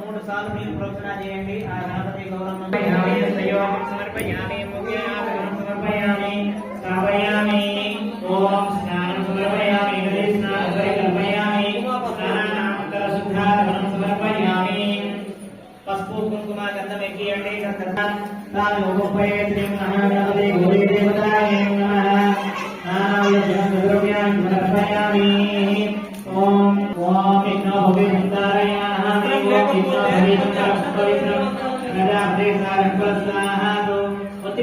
మూడు సార్లు మీరు ప్రోక్షణ చేయండి. ఆ గణపతి గౌరవం సమర్పయామి సమర్పయామి శ్రావయామి ఓం స్నానం సమర్పయామి స్నానం సమర్పయామి స్నానానంతర శుద్ధాగమనం సమర్పయామి. పసుపు కుంకుమ గంధం ఎక్కియండి. సమర్పయామి. ఓం ఓం విష్ణు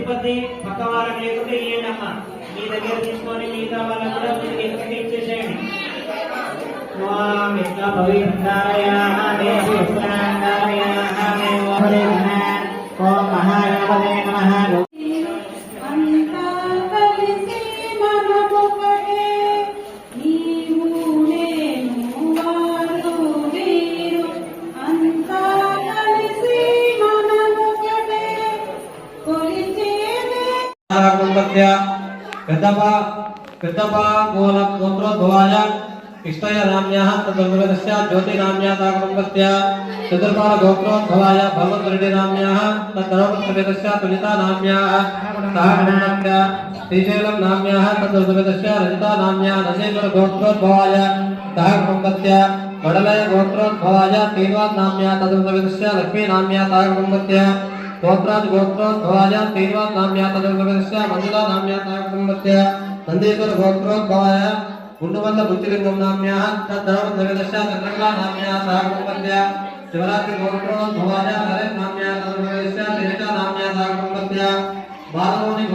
పత్తి పక్క వాళ్ళకి లేకుంటే ఇయ్యండమ్మా. మీ దగ్గర తీసుకొని మిగతా వాళ్ళకు కూడా ఇచ్చేసేయండి. ఓం విష్ణు ఓం మహాగణపతే నమః. गोत्रोद्भवाय इष्टय नाम्याः तदुर्गस्य ज्योतिनाम्याः कुटुम्बस्य चतुर्पाल गोत्रोद्भवाय भगवद्रेड्डी नाम्याः तद्गणपतिवेदस्य तुलिता नाम्याः कुटुम्बस्य श्रीशैलं नाम्याः तदुर्गस्य रजिता नाम्याः नजेश्वर गोत्रोद्भवाय कुटुम्बस्य वडलय गोत्रोद्भवाय तीनवाद नाम्याः तदुर्गस्य लक्ष्मी नाम्याः कुटुम्बस्य गोत्राज गोत्रोद्भवाय तीनवाद नाम्याः तदुर्गस्य मंजुला नाम्याः कुटुम्बस्य नंदीश्वर गोत्रोद्भवाय गुंडवल्ल बुद्धिलिंगम नाम्याः तद्धर्मद्रव्यदस्य चंद्रकला नाम्याः कुटुम्बस्य शिवरात्रि गोत्रोद्भवाय नरेश नाम्याः तदुर्गस्य तेजा नाम्याः कुटुम्बस्य बालमौनि